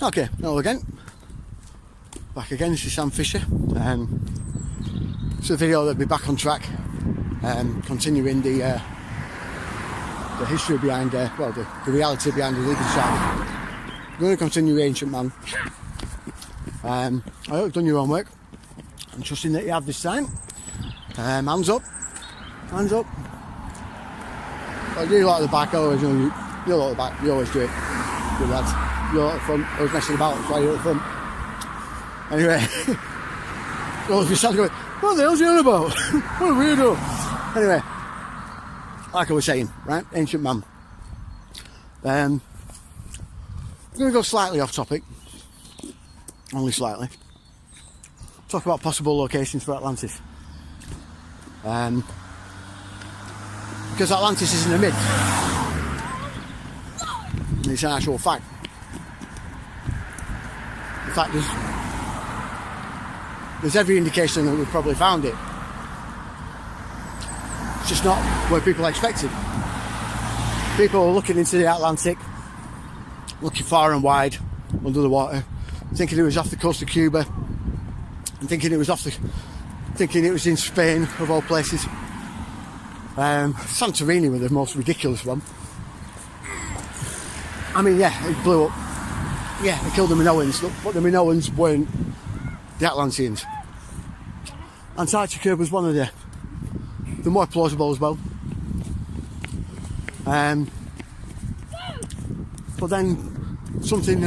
Okay, hello again. Back again, this is Sam Fisher. It's a video that'll be back on track, continuing the history behind, the reality behind the Legion Saga. I'm going to continue Ancient Man. I hope you've done your homework. I'm trusting that you have this time. Hands up. Hands up. Well, you lot at the back, always, you lot at the back, you always do it. Good lads. You lot at the front, I was messing about, that's why you're at the front. Anyway, well, if you start going, what the hell's he on about? What a weirdo. Anyway, like I was saying, right, Ancient Man. I'm going to go slightly off topic, only slightly. Talk about possible locations for Atlantis. Because Atlantis isn't a myth, it's an actual fact. In fact, there's every indication that we've probably found it. It's just not where people expected. People are looking into the Atlantic, looking far and wide under the water, thinking it was off the coast of Cuba, and thinking it was in Spain, of all places. Santorini was the most ridiculous one. I mean, yeah, it blew up. Yeah, they killed the Minoans, but the Minoans weren't the Atlanteans. Antarctica was one of the more plausible as well. But then something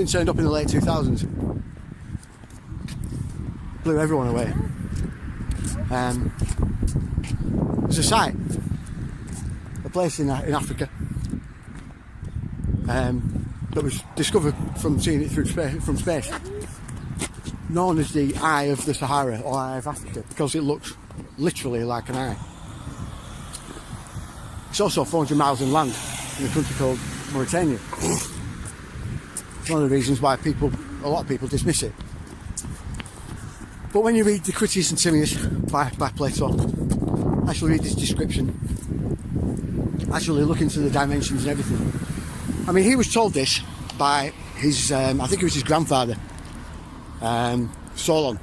turned up in the late 2000s. Blew everyone away. There's a site, a place in Africa that was discovered from seeing it from space, known as the Eye of the Sahara or Eye of Africa, because it looks literally like an eye. It's also 400 miles inland in a country called Mauritania. It's one of the reasons why a lot of people dismiss it. But when you read the Critias and Timaeus by Plato, actually read this description, actually look into the dimensions and everything. I mean, he was told this by his, I think it was his grandfather, Solon,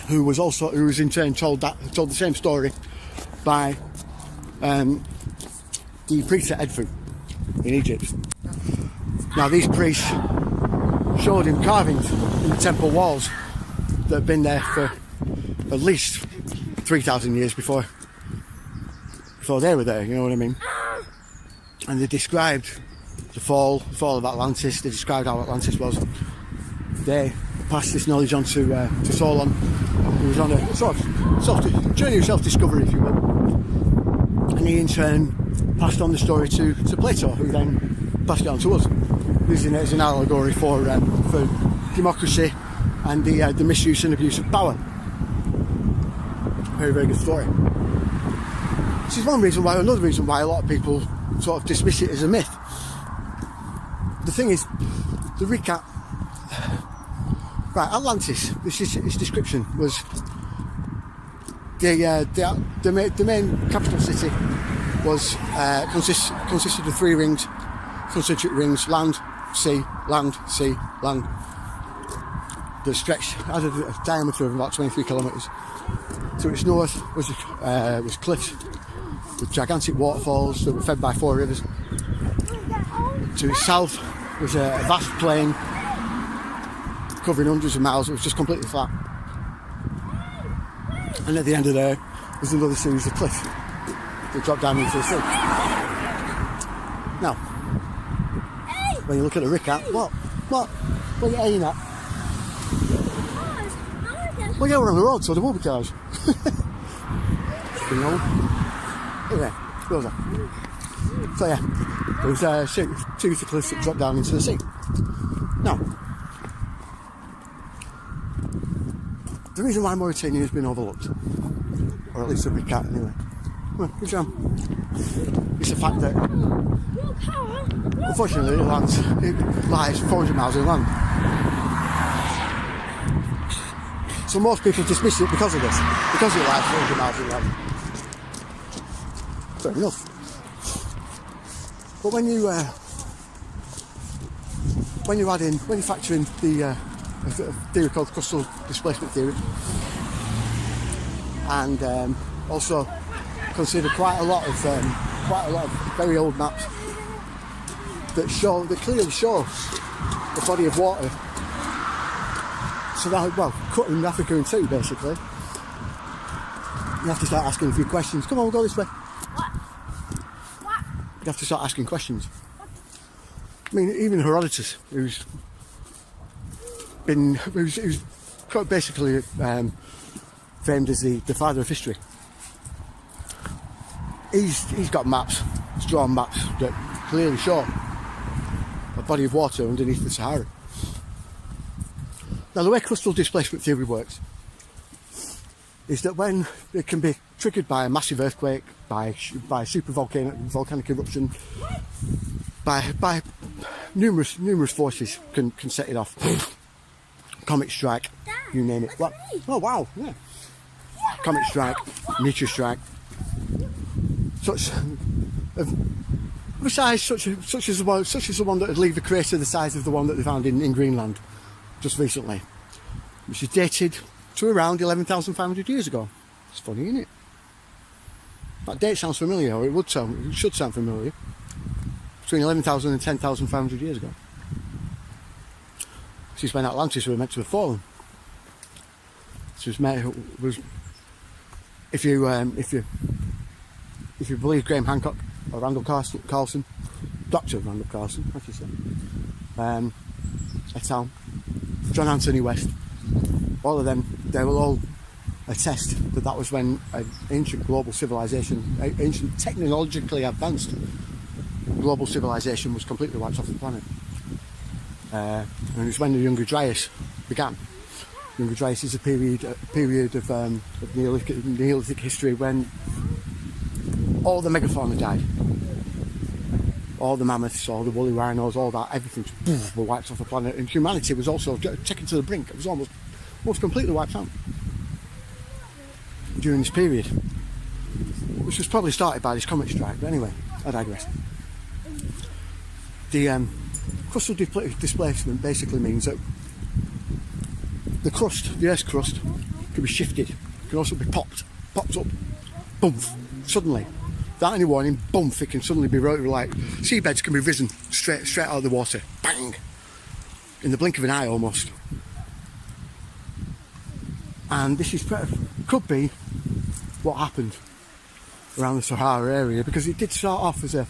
who was in turn told the same story by the priests at Edfu in Egypt. Now, these priests showed him carvings in the temple walls that had been there for at least 3,000 years before they were there, you know what I mean? And they described the fall of Atlantis. They described how Atlantis was. They passed this knowledge on to Solon, who was on a sort of journey of self-discovery, if you will. And he in turn passed on the story to Plato, who then passed it on to us, using it as an allegory for democracy and the misuse and abuse of power. Very, very good story. This is another reason why a lot of people sort of dismiss it as a myth. The thing is, the recap. Right, Atlantis. Its description was the main capital city was consisted of 3 rings, concentric rings: land, sea, land, sea, land. That stretched had a diameter of about 23 kilometres. To its north was cliffs with gigantic waterfalls that were fed by 4 rivers. To its south was a vast plain covering hundreds of miles. It was just completely flat. And at the end of there was another series of cliffs that dropped down into the sea. Now, when you look at the recap, what are you aiming at? Well, yeah, we're on the road, so there will be cars. You know. Anyway, goes on. So yeah, there was a series of cliffs that dropped down into the sea. Now, the reason why Mauritania has been overlooked, or at least a recap anyway, well, good job. It's the fact that, unfortunately, it lies 400 miles inland. So most people dismiss it because of this, because it lies 400 miles inland. Fair enough. But when you when you factor in the theory called crustal displacement theory, and also consider quite a lot of very old maps that clearly show the body of water. So that, well, cutting Africa in two, basically. You have to start asking a few questions. Come on, we'll go this way. What? You have to start asking questions. I mean, even Herodotus, who's basically famed as the father of history. He's got maps, he's drawn maps that clearly show a body of water underneath the Sahara. Now, the way crustal displacement theory works is that when it can be triggered by a massive earthquake, by super volcanic eruption, by numerous forces can set it off. Comet strike, you name it. What? Oh wow, yeah. Comet strike, meteor strike. Such of a size such as the one that would leave a crater the size of the one that they found in Greenland just recently, which is dated to around 11,500 years ago. It's funny, isn't it? That date sounds familiar, or it should sound familiar. Between 11,000 and 10,500 years ago. This is when Atlantis were meant to have fallen. This was if you believe Graham Hancock or Randall Carlson, Dr. Randall Carlson, I should say, et al., John Anthony West, all of them, they will all attest that was when an ancient global civilization, ancient technologically advanced global civilization was completely wiped off the planet. And it's when the Younger Dryas began. Younger Dryas is a period of Neolithic history when all the megafauna died. All the mammoths, all the woolly rhinos, all that, everything were wiped off the planet, and humanity was also taken to the brink. It was almost completely wiped out during this period, which was probably started by this comet strike. But anyway, I digress. The crustal displacement basically means that the Earth's crust, can be shifted, can also be popped up, boom, suddenly. Without any warning, boom, it can suddenly be like seabeds can be risen straight out of the water, bang, in the blink of an eye almost. And this could be what happened around the Sahara area, because it did start off as a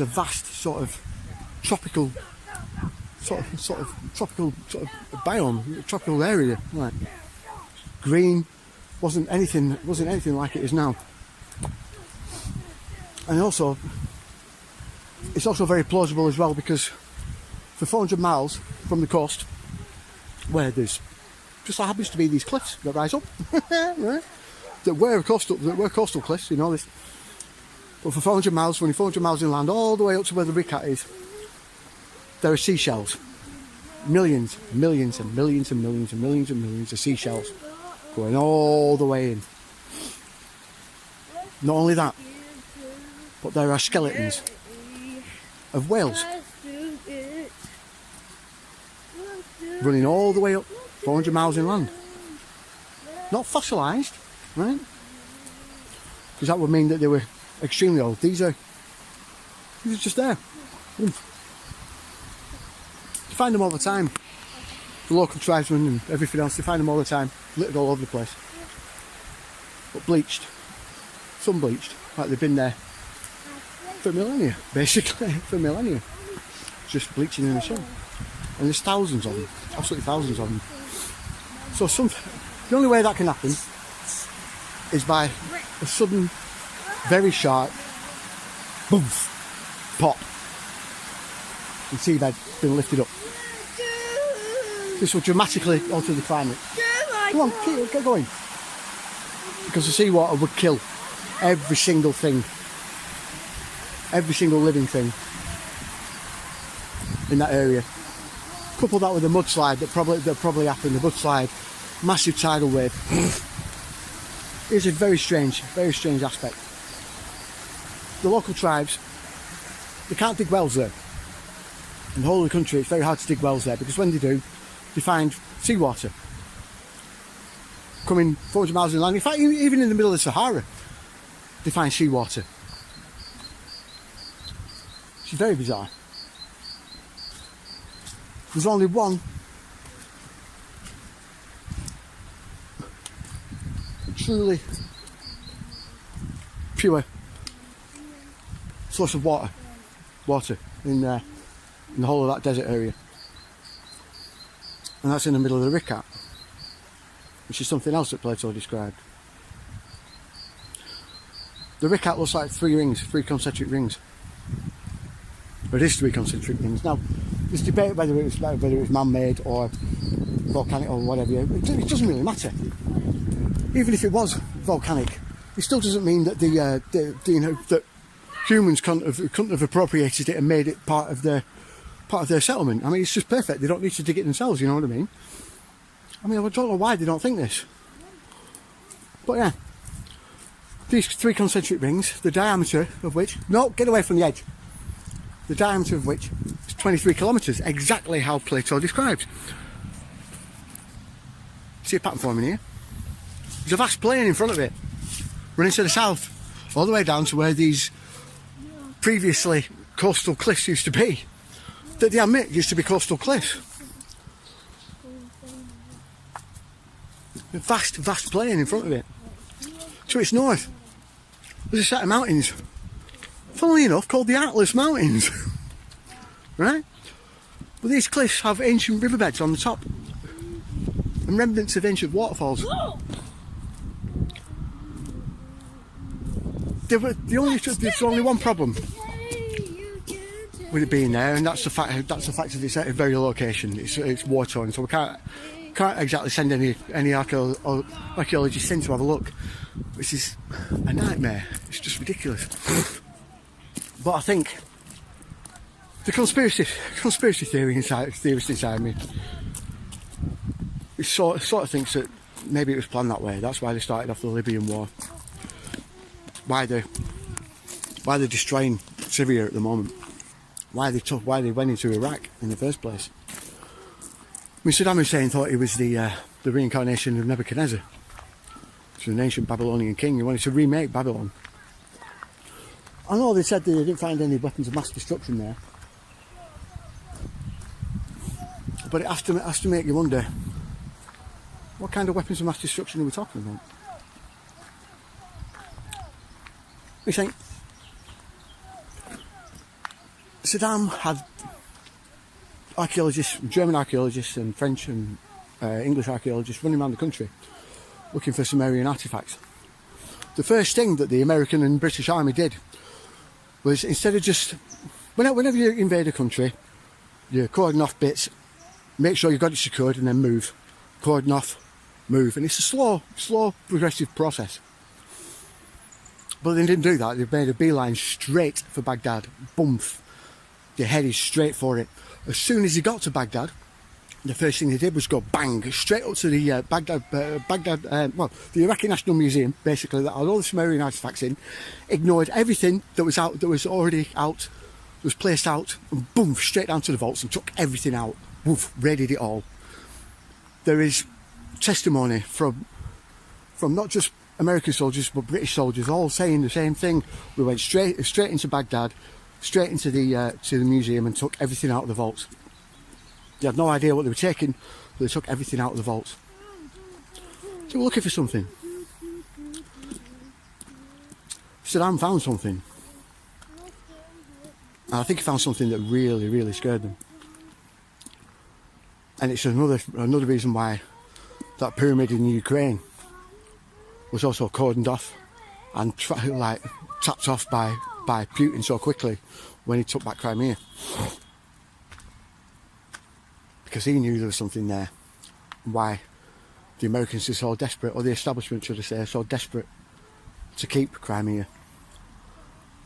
vast sort of tropical biome, tropical area, like green, wasn't anything like it is now. And also, it's also very plausible as well, because for 400 miles from the coast, where there's just so happens to be these cliffs that rise up, right? that were coastal cliffs, you know this. But for 400 miles, when you're 400 miles inland, all the way up to where the Ricat is, there are seashells. Millions and millions and millions and millions and millions and millions of seashells going all the way in. Not only that, but there are skeletons of whales running all the way up 400 miles inland. Not fossilised, right? Because that would mean that they were extremely old. These are just there. You find them all the time. The local tribesmen and everything else, they find them all the time, littered all over the place. But bleached, sun bleached, like they've been there for millennia, basically, for millennia. Just bleaching in the sun. And there's thousands of them, absolutely thousands of them. So the only way that can happen is by a sudden, very sharp, boom, pop. The seabed being lifted up. This will dramatically alter the climate. Come on, get going. Because the seawater would kill every single thing, every single living thing in that area. Couple that with a mudslide that probably happened, a mudslide, massive tidal wave. It's a very strange aspect. The local tribes, they can't dig wells there. In the whole of the country, it's very hard to dig wells there because when they do, they find seawater coming 400 miles inland. In fact, even in the middle of the Sahara, they find seawater. It's very bizarre. There's only one truly pure source of water in the whole of that desert area, and that's in the middle of the Rikat, which is something else that Plato described. The Rikat looks like three concentric rings. Or it is three concentric rings. Now, there's debate whether it was man-made or volcanic or whatever. It doesn't really matter. Even if it was volcanic, it still doesn't mean that that humans couldn't have appropriated it and made it part of their settlement. I mean, it's just perfect. They don't need to dig it themselves. You know what I mean? I don't know why they don't think this. But yeah, these three concentric rings, the diameter of which, no, get away from the edge. The diameter of which is 23 kilometres, exactly how Plato describes. See a pattern forming here? There's a vast plain in front of it, running to the south, all the way down to where these previously coastal cliffs used to be. That they admit used to be coastal cliffs. A vast plain in front of it. To its north, there's a set of mountains, funnily enough, called the Atlas Mountains. Right? But these cliffs have ancient riverbeds on the top and remnants of ancient waterfalls. There's only one problem with it being there, and that's the fact that it's at a very low location. It's war torn, so we can't exactly send any archaeologists in to have a look, which is a nightmare. It's just ridiculous. But I think the conspiracy theorist inside me, it sort of thinks that maybe it was planned that way. That's why they started off the Libyan war. Why they're destroying Syria at the moment. Why they went into Iraq in the first place. I mean, Saddam Hussein thought he was the reincarnation of Nebuchadnezzar. He was an ancient Babylonian king. He wanted to remake Babylon. I know they said they didn't find any weapons of mass destruction there, but it has to make you wonder, what kind of weapons of mass destruction are we talking about? We think Saddam had archaeologists, German archaeologists and French and English archaeologists running around the country looking for Sumerian artefacts. The first thing that the American and British Army did was, instead of just, whenever you invade a country, you cordon off bits, make sure you've got it secured, and then move. Cordon off, move. And it's a slow, progressive process. But they didn't do that. They made a beeline straight for Baghdad. Boomf. They headed straight for it. As soon as they got to Baghdad, the first thing they did was go bang straight up to the the Iraqi National Museum, basically, that had all the Sumerian artifacts in, ignored everything that was out, that was already out, was placed out, and boom, straight down to the vaults and took everything out. Woof, raided it all. There is testimony from not just American soldiers but British soldiers, all saying the same thing. We went straight into Baghdad, straight into the museum, and took everything out of the vaults. They had no idea what they were taking, but they took everything out of the vaults. They were looking for something. Saddam found something. And I think he found something that really, really scared them. And it's another reason why that pyramid in Ukraine was also cordoned off and tapped off by Putin so quickly when he took back Crimea. Because he knew there was something there. Why the Americans are so desperate, or the establishment, should I say, are so desperate to keep Crimea.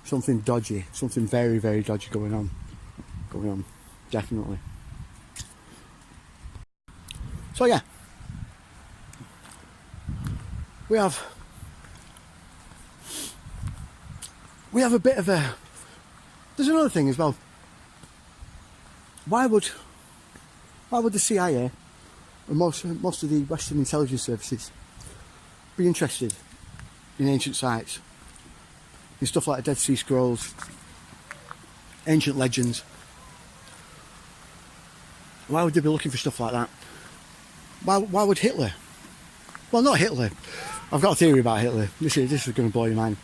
Something dodgy, something very, very dodgy going on, definitely. So yeah, we have a bit of a, there's another thing as well. why would the CIA and most of the Western intelligence services be interested in ancient sites, in stuff like the Dead Sea Scrolls, ancient legends? Why would they be looking for stuff like that? Why would Hitler? Well, not Hitler. I've got a theory about Hitler. This is going to blow your mind.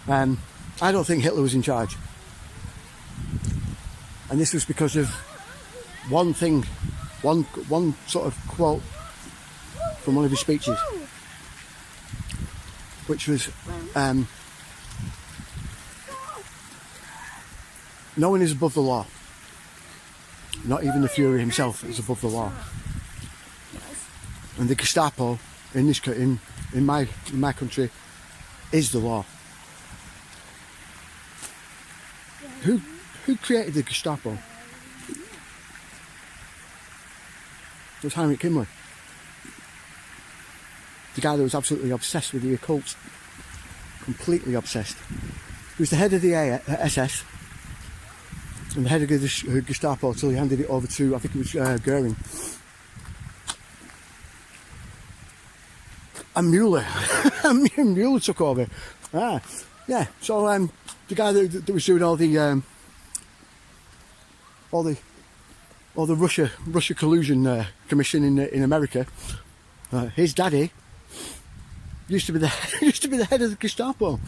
I don't think Hitler was in charge. And this was because of one thing, one sort of quote from one of his speeches, which was, no one is above the law. Not even the Fuhrer himself is above the law. And the Gestapo in my country is the law. Who created the Gestapo? It was Heinrich Himmler. The guy that was absolutely obsessed with the occult. Completely obsessed. He was the head of the SS and the head of the Gestapo until he handed it over to, I think it was Goering. And Mueller. Mueller took over. Yeah. So the guy that was doing all the Russia collusion commission in America, his daddy used to be the head of the Gestapo.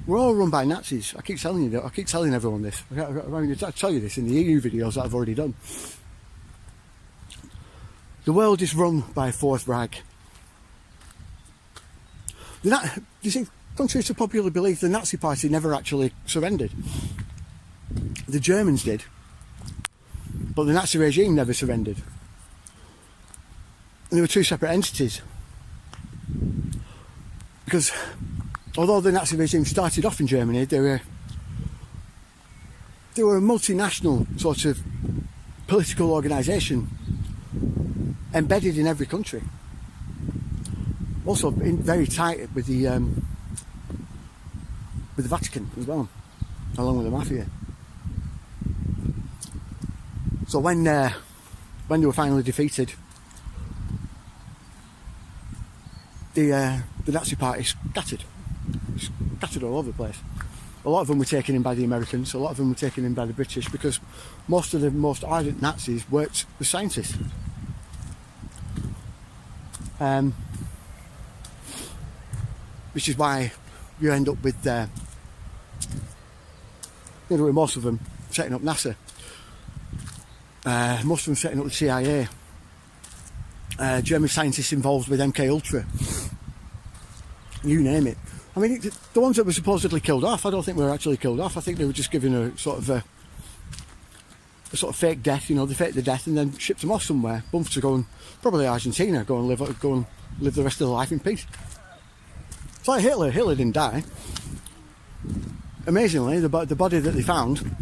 We're all run by Nazis. I keep telling you. I keep telling everyone this. I tell you this in the EU videos that I've already done. The world is run by a Fourth Reich. You see, contrary to popular belief, the Nazi Party never actually surrendered. The Germans did, but the Nazi regime never surrendered. And they were two separate entities. Because although the Nazi regime started off in Germany, they were a multinational sort of political organisation embedded in every country. Also very tight with the Vatican as well, along with the mafia. So when they were finally defeated, the Nazi Party scattered all over the place. A lot of them were taken in by the Americans, a lot of them were taken in by the British, because most of the most ardent Nazis worked with scientists. Which is why you end up with, with most of them setting up NASA. Most of them setting up the CIA. German scientists involved with MK Ultra. You name it. I mean, the ones that were supposedly killed off, I don't think were actually killed off. I think they were just given a sort of fake death. You know, they faked the death and then shipped them off somewhere, bumped to go and probably Argentina, go and live the rest of their life in peace. It's like Hitler. Hitler didn't die. Amazingly, the body that they found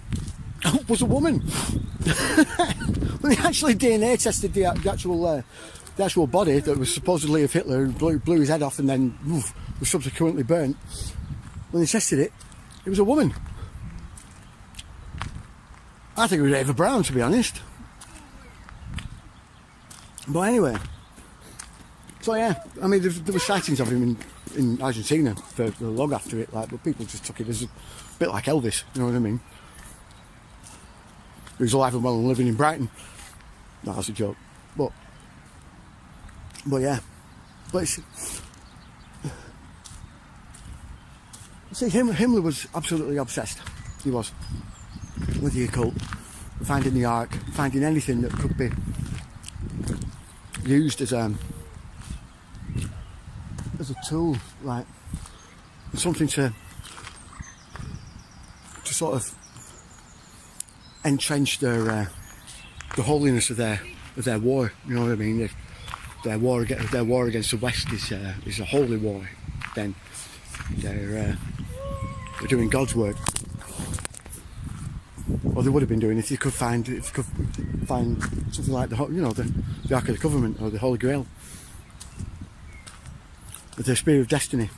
was a woman. When they actually DNA tested the actual body that was supposedly of Hitler, who blew his head off and then was subsequently burnt. When they tested it, it was a woman. I think it was Eva Braun, to be honest. But anyway, so yeah, I mean, there were sightings of him in Argentina for long after it, but people just took it as a bit like Elvis, you know what I mean? He was alive and well and living in Brighton. No, that's a joke. But yeah. But it's, see, Himmler was absolutely obsessed. He was. With the occult. Finding the Ark. Finding anything that could be used as a tool, like something to sort of entrench the holiness of their war. You know what I mean? Their war against the West is a holy war. Then they're doing God's work, or they would have been doing if you could find something like the Ark of the Covenant or the Holy Grail, with the Spear of Destiny.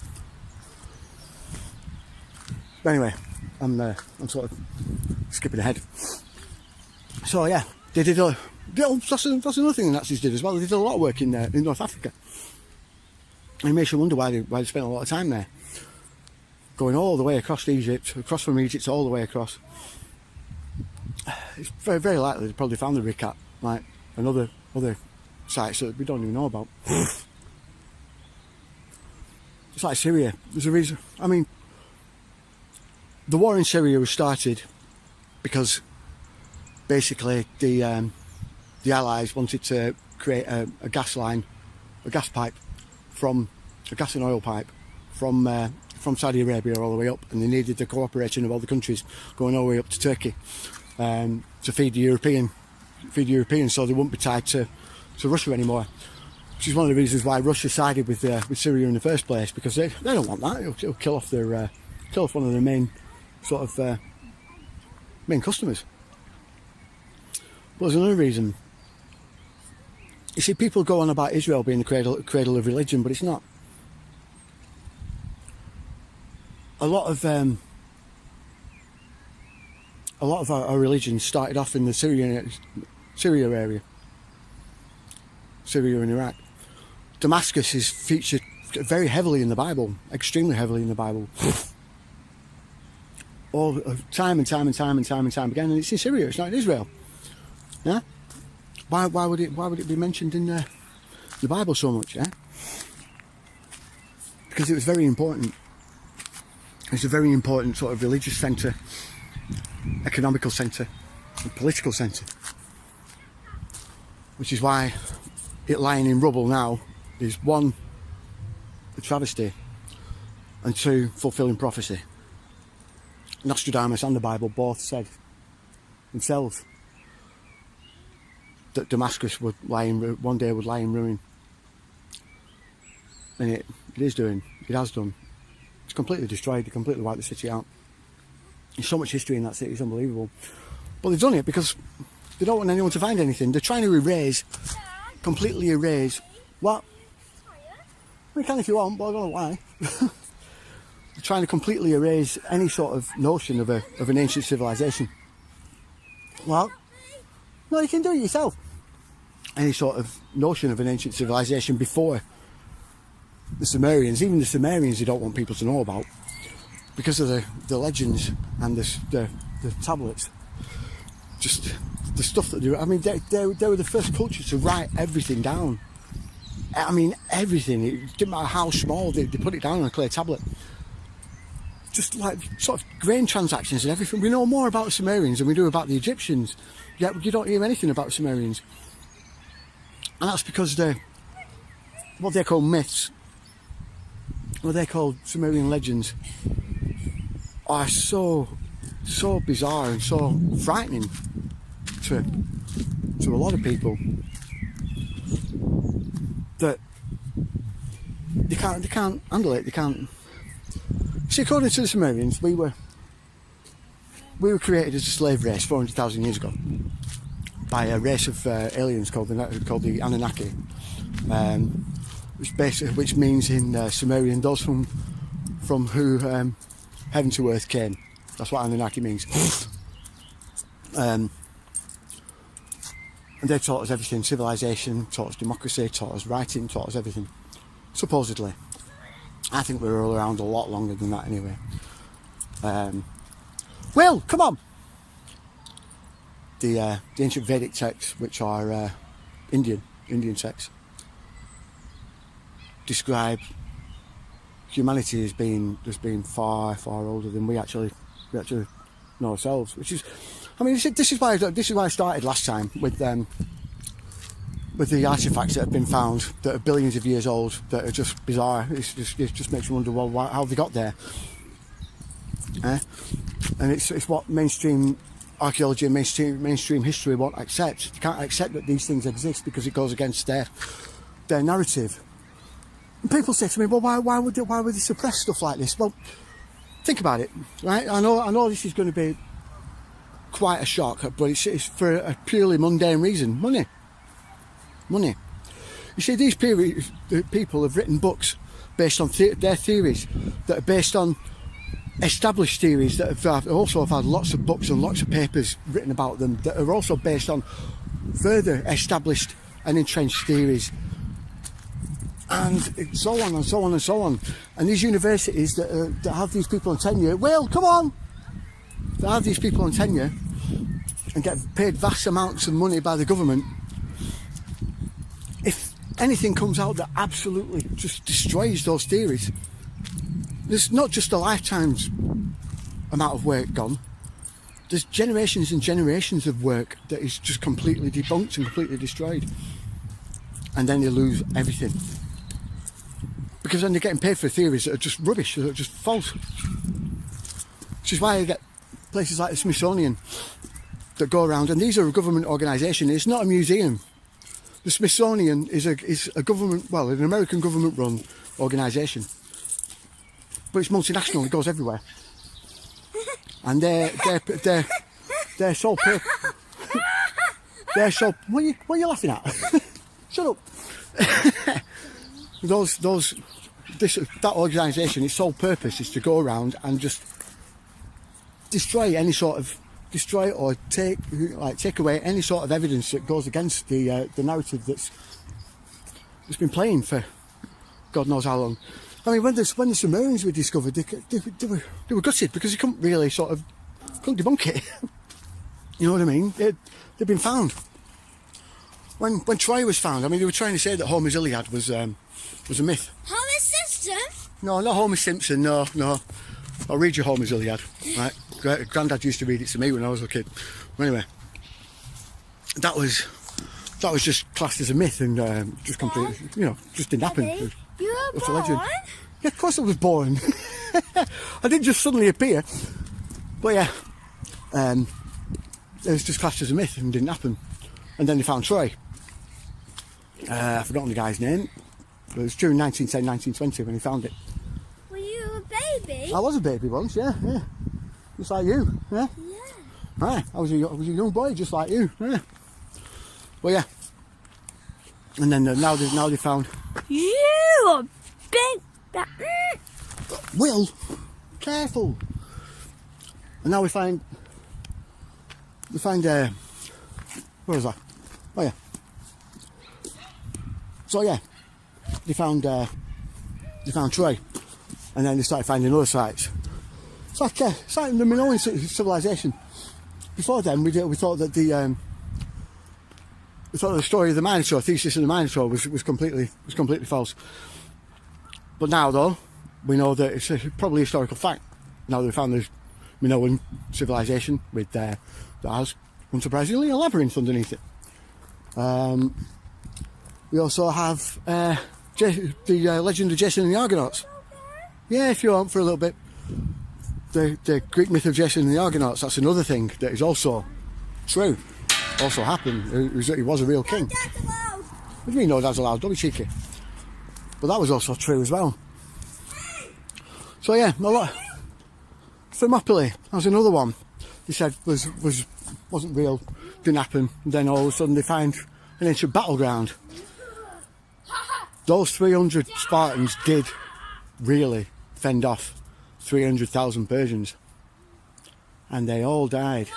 But anyway, I'm sort of skipping ahead. So yeah, they did that's another thing the Nazis did as well. They did a lot of work in North Africa. And it makes you wonder why they spent a lot of time there. Going all the way across Egypt, across from Egypt all the way across. It's very, very likely they probably found the Rikat, like, and other sites that we don't even know about. It's like Syria. There's a reason. I mean, the war in Syria was started because basically the Allies wanted to create a gas line, a gas pipe, from a gas and oil pipe from Saudi Arabia all the way up, and they needed the cooperation of all the countries going all the way up to Turkey to feed the Europeans, so they wouldn't be tied to Russia anymore. Which is one of the reasons why Russia sided with Syria in the first place, because they don't want that. It'll kill off one of their main sort of main customers. But there's another reason. You see, people go on about Israel being the cradle of religion, but it's not. A lot of our religions started off in the Syria area, Syria and Iraq. Damascus is featured very heavily in the Bible, extremely heavily in the Bible, all time and time again, and it's in Syria. It's not in Israel. Yeah, why would it be mentioned in the Bible so much? Yeah, because it was very important. It's a very important sort of religious centre, economical centre, and political centre, which is why it lying in rubble now is one, a travesty, and two, fulfilling prophecy. Nostradamus and the Bible both said themselves that Damascus would one day lie in ruin, and it is doing. It has done. It's completely destroyed. They completely wiped the city out. There's so much history in that city. It's unbelievable. But they've done it because they don't want anyone to find anything. They're trying to completely erase. What? You can if you want, but I don't know why. They're trying to completely erase any sort of notion of an ancient civilization. Well, no, you can do it yourself. Any sort of notion of an ancient civilization before the Sumerians. Even the Sumerians they don't want people to know about because of the legends and the tablets. Just the stuff that I mean, they were the first culture to write everything down. I mean, everything. It didn't matter how small, they put it down on a clear tablet. Just like sort of grain transactions and everything. We know more about the Sumerians than we do about the Egyptians. Yet you don't hear anything about the Sumerians. And that's because what they call myths, what they call Sumerian legends, are so bizarre and so frightening to a lot of people that they can't handle it. They can't. See, according to the Sumerians, we were created as a slave race 400,000 years ago by a race of aliens called the Anunnaki, which means in Sumerian those from who heaven to earth came. That's what Anunnaki means. And they taught us everything: civilization, taught us democracy, taught us writing, taught us everything. Supposedly. I think we were all around a lot longer than that anyway. Will, come on! The ancient Vedic texts, which are Indian texts, describe humanity as being far older than we actually know ourselves. Which is, I mean, this is why I started last time with the artifacts that have been found that are billions of years old, that are just bizarre. It just makes you wonder, well, how they got there. And it's what mainstream archaeology and mainstream history won't accept. They can't accept that these things exist because it goes against their narrative. And people say to me, well, why would they suppress stuff like this? Well, think about it, right? I know this is going to be quite a shock, but it's for a purely mundane reason: money. You see, these people have written books based on their theories that are based on established theories that have also had lots of books and lots of papers written about them that are also based on further established and entrenched theories, and so on and so on and so on. And these universities that have these people on tenure, well, come on, that have these people on tenure and get paid vast amounts of money by the government, if anything comes out that absolutely just destroys those theories, there's not just a lifetime's amount of work gone, there's generations and generations of work that is just completely debunked and completely destroyed. And then they lose everything. Because then they're getting paid for theories that are just rubbish, that are just false. Which is why you get places like the Smithsonian that go around, and these are a government organisation, it's not a museum. The Smithsonian is a government, well, an American government run organisation. But it's multinational, it goes everywhere. And their sole purpose, what are you laughing at? Shut up. That organisation, its sole purpose is to go around and just destroy or take away any sort of evidence that goes against the narrative that's been playing for God knows how long. I mean, when the Sumerians were discovered, they were gutted because they couldn't really couldn't debunk it. You know what I mean? They'd been found. When Troy was found, I mean, they were trying to say that Homer's Iliad was a myth. Homer Simpson? No, not Homer Simpson. No. I'll read you Homer's Iliad. Right, Grandad used to read it to me when I was a kid. Anyway, that was just classed as a myth and just completely, just didn't happen. Daddy, you were born? Legend. Yeah, of course I was born. I didn't just suddenly appear. But yeah, it was just classed as a myth and didn't happen. And then they found Troy. I've forgotten the guy's name. But it was during 1910, 1920 when he found it. Were you a baby? I was a baby once, yeah. Just like you, yeah? Yeah. Right, I was a young boy just like you, yeah. Well, yeah. And then now they found... You big... Will, careful. And now we find... where was that? Oh, yeah. So, yeah. They found Troy. And then they started finding other sites. It's like the Minoan civilization. Before then, we thought that the story of the Minotaur, Theseus and the Minotaur, was completely false. But now, though, we know that it's probably a historical fact. Now that we found the Minoan civilization with that has, unsurprisingly, a labyrinth underneath it. We also have the legend of Jason and the Argonauts. Yeah, if you want for a little bit. The Greek myth of Jason and the Argonauts, that's another thing that is also true. Also happened. He was a real king. What do you mean no dad's allowed? Don't be cheeky. But that was also true as well. So yeah, a lot. Thermopylae, that was another one. They said wasn't real, didn't happen. And then all of a sudden they find an ancient battleground. Those 300 Spartans did really fend off 300,000 Persians, and they all died.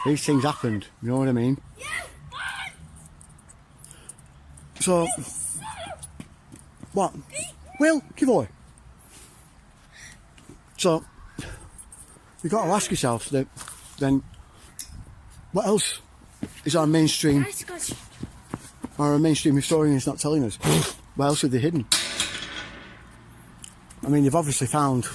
These things happened, you know what I mean? So, what? Will, give away. So, you've got to ask yourself that, then, what else is our mainstream historians not telling us? What else are they hidden? I mean, they've obviously found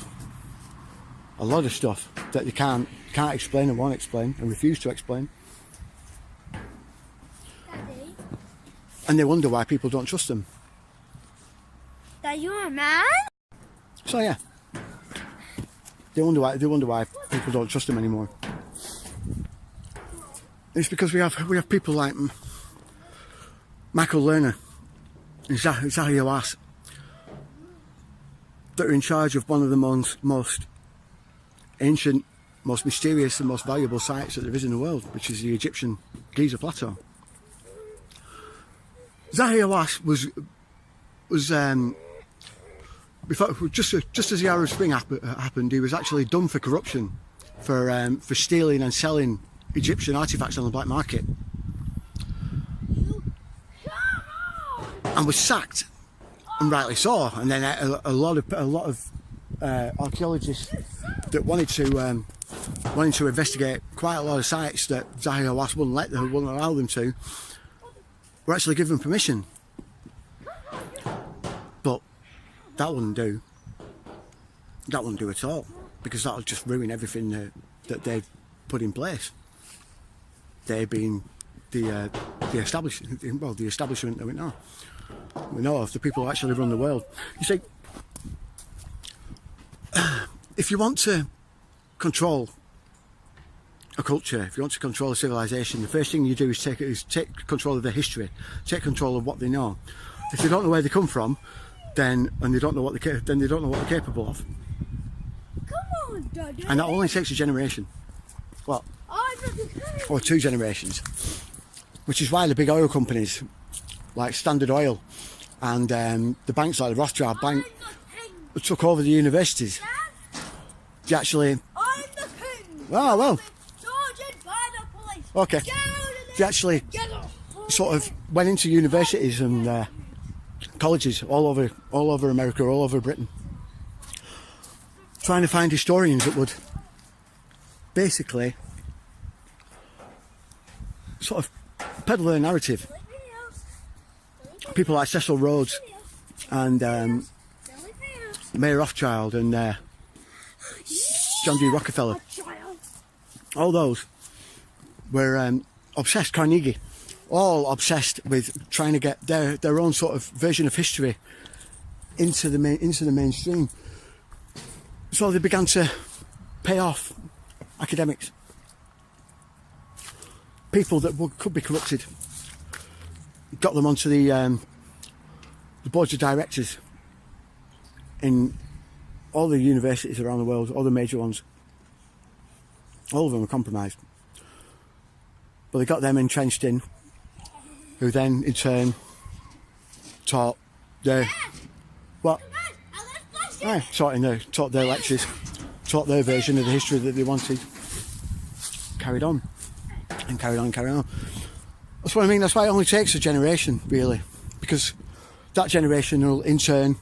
a lot of stuff that they can't explain and won't explain and refuse to explain. Daddy? And they wonder why people don't trust them. That you're a man? So yeah, they wonder why people don't trust them anymore. It's because we have people like Michael Lerner and Zahi Hawass that are in charge of one of the most ancient, most mysterious and most valuable sites that there is in the world, which is the Egyptian Giza Plateau. Zahi Hawass was just as the Arab Spring happened, he was actually done for corruption, for stealing and selling Egyptian artifacts on the black market, and was sacked, and rightly so. And then a lot of archaeologists that wanted to investigate quite a lot of sites that Zahi Hawass wouldn't allow them to, were actually given permission. But that wouldn't do. That wouldn't do at all, because that would just ruin everything that they've put in place. They being the establishment that we know of, the people who actually run the world. You see, if you want to control a culture, if you want to control a civilization, the first thing you do is take control of their history, take control of what they know. If they don't know where they come from, then they don't know what they're capable of. Come on, Daddy. And that only takes a generation. Well, or 2 generations. Which is why the big oil companies like Standard Oil and the banks like the Rothschild Bank took over the universities. They actually... I'm the king. Oh, well. Sergeant by the police. Okay. They actually sort of went into universities and colleges all over America, all over Britain, trying to find historians that would basically sort of peddle their narrative. People like Cecil Rhodes and Mayer Rothschild and John D. Rockefeller. All those were obsessed, Carnegie, all obsessed with trying to get their own sort of version of history into the mainstream. So they began to pay off academics, people that could be corrupted, got them onto the boards of directors in all the universities around the world, all the major ones. All of them were compromised. But they got them entrenched in, who then in turn taught their taught their lectures, taught their version of the history that they wanted. Carried on. And carried on. That's what I mean. That's why it only takes a generation, really, because that generation will in turn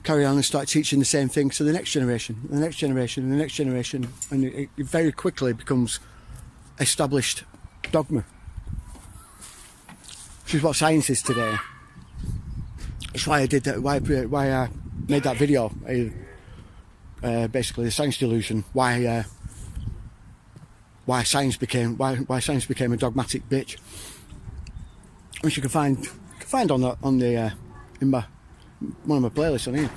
carry on and start teaching the same thing to the next generation, and the next generation, and the next generation, and it very quickly becomes established dogma. Which is what science is today. That's why I did that. Why I made that video. Basically, the science delusion. Why science became a dogmatic bitch. Which you can find on the in my one of my playlists on here.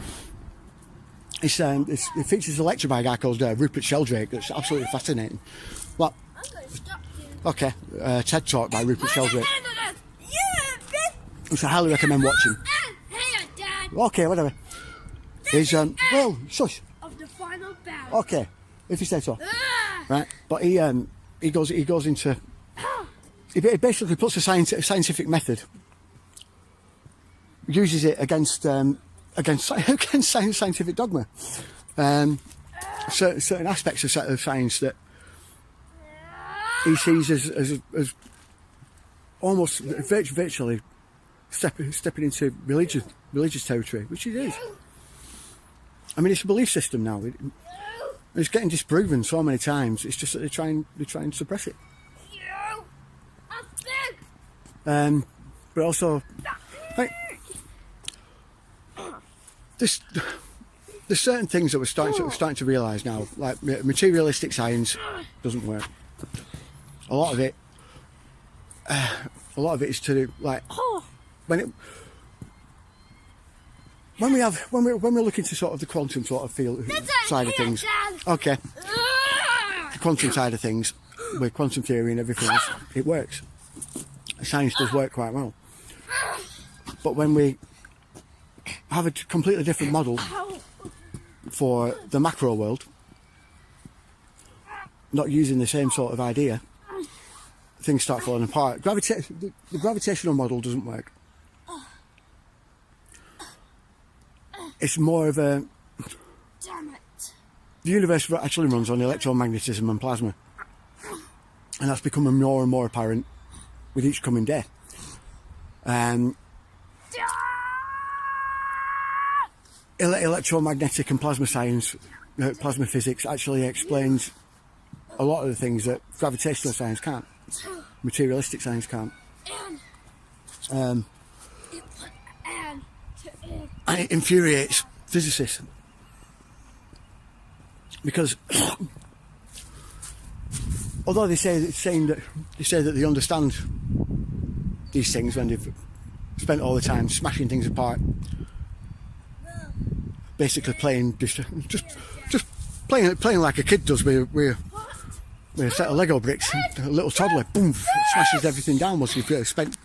It features a lecture by a guy called Rupert Sheldrake that's absolutely fascinating. What? I'm going to stop you. Okay, TED Talk by Rupert Sheldrake. Which I highly recommend watching. Hey, Dad. Okay, whatever. He's well, shush. Of the final battle. Okay, if you say so. Right, but he goes into. He basically puts a scientific method. Uses it against scientific dogma. Certain aspects of science that he sees as almost virtually stepping into religious territory, which it is. I mean, it's a belief system now. It's getting disproven so many times. It's just that they try and suppress it. But also, like, there's certain things that we're starting to realise now, like materialistic science doesn't work. A lot of it is to do, like, when we're looking to sort of the quantum sort of field side of things. Okay, the quantum side of things with quantum theory and everything else, it works. Science does work quite well. But when we have a completely different model for the macro world, not using the same sort of idea, things start falling apart. The gravitational model doesn't work. it's more of a... Damn it. The universe actually runs on electromagnetism and plasma. And that's becoming more and more apparent with each coming day. Electromagnetic and plasma science, plasma physics actually explains a lot of the things that gravitational science can't, materialistic science can't. And it infuriates physicists because although they say that they understand these things when they've spent all the time smashing things apart, basically playing just playing like a kid does with a set of Lego bricks. A little toddler, boom, smashes everything down once you've spent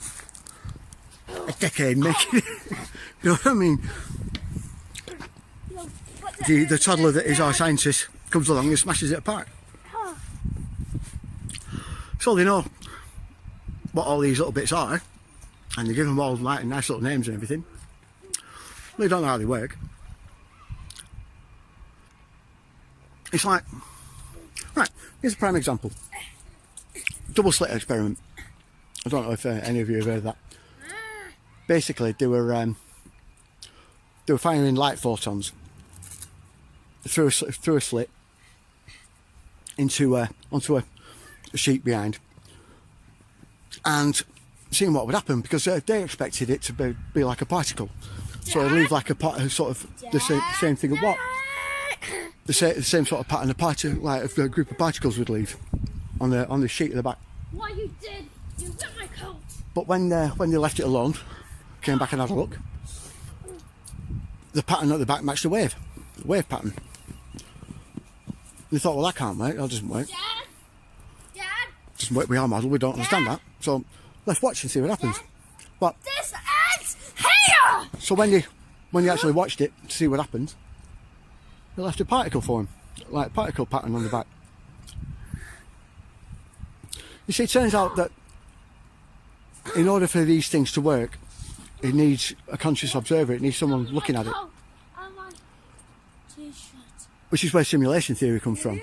a decade making it. You know what I mean? The toddler that is our scientist comes along and smashes it apart. So they know what all these little bits are, and they give them all like nice little names and everything. They don't know how they work. It's like, right, here's a prime example. Double slit experiment. I don't know if any of you have heard of that. Basically, they were firing light photons through a slit onto a sheet behind, and seeing what would happen, because they expected it to be like a particle, so it'd leave like a sort of the same thing of what the same sort of pattern like a group of particles would leave on the sheet at the back. What you did? You ripped my coat. But when they left it alone, came back and had a look, the pattern at the back matched the wave pattern. They thought, well, that can't work. That doesn't work. Dad. Doesn't work with our model. We don't understand that. So let's watch and see what happens. But This ends here. so when you actually watched it to see what happens, they left a particle form, like particle pattern on the back. You see, it turns out that in order for these things to work, it needs a conscious observer. It needs someone looking at it, which is where simulation theory comes from.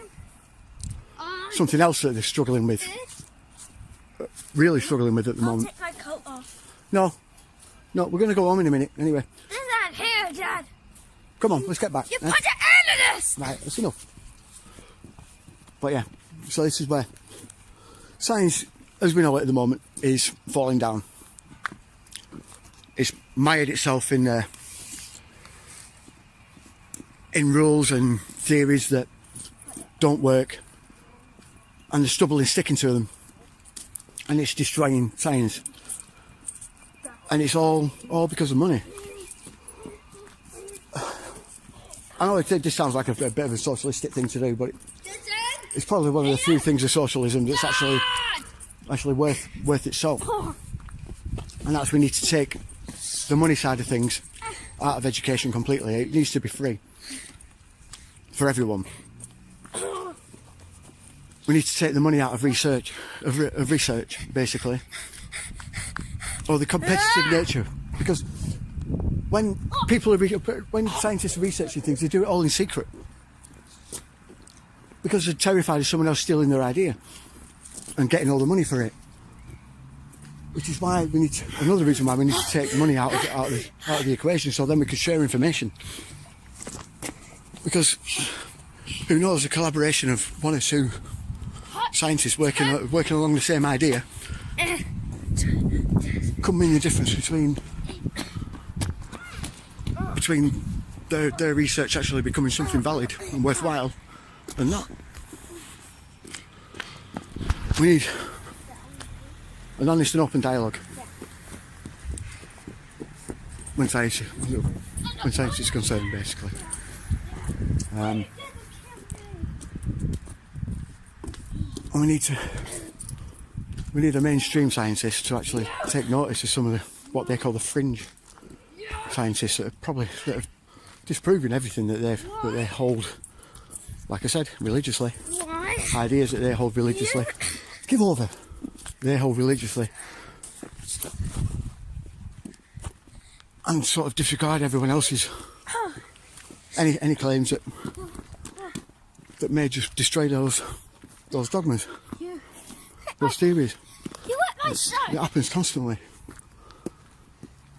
Something else that they're struggling with, really struggling with at the moment. Take my coat off. No, we're going to go home in a minute anyway. This isn't here, Dad. Come on, let's get back. You put an end to this. Right, that's enough. But yeah, so this is where science, as we know it at the moment, is falling down. It's mired itself in rules and theories that don't work, and they're stubbornly sticking to them, and it's destroying science. And it's all because of money. I know this sounds like a bit of a socialistic thing to do, but it's probably one of the few things of socialism that's actually worth its salt. And that's we need to take the money side of things out of education completely. It needs to be free for everyone. We need to take the money out of research, basically, or the competitive nature, because when scientists are researching things, they do it all in secret because they're terrified of someone else stealing their idea and getting all the money for it. Which is why another reason why we need to take money out of the equation, so then we can share information. Because who knows, a collaboration of one or two scientists working along the same idea could mean the difference between their research actually becoming something valid and worthwhile and not. We need an honest and open dialogue when science is concerned, basically. And we need a mainstream scientist to actually take notice of some of what they call the fringe scientists that have disproving everything that they hold, like I said, religiously. Why? Ideas that they hold religiously. Give over. They hold religiously. And sort of disregard everyone else's any claims that may just destroy those dogmas, those theories. You wet my shirt. It happens constantly.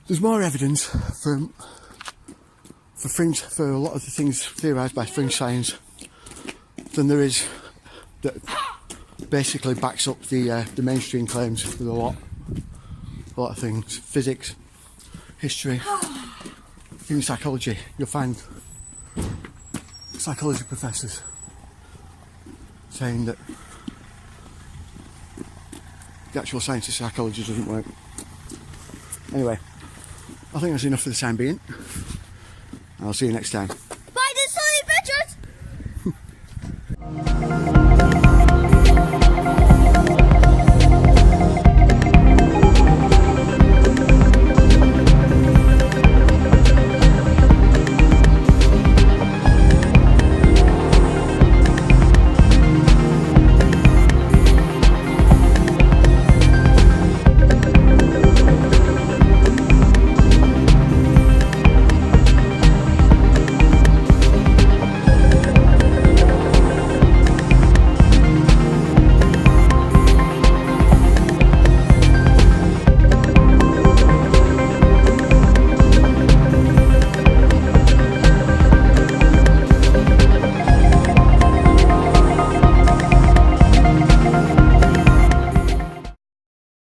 There's more evidence for a lot of the things theorised by fringe science than there is that basically backs up the mainstream claims with a lot of things. Physics, history, even psychology. You'll find psychology professors saying that the actual science of psychology doesn't work. Anyway, I think that's enough for the time being. I'll see you next time.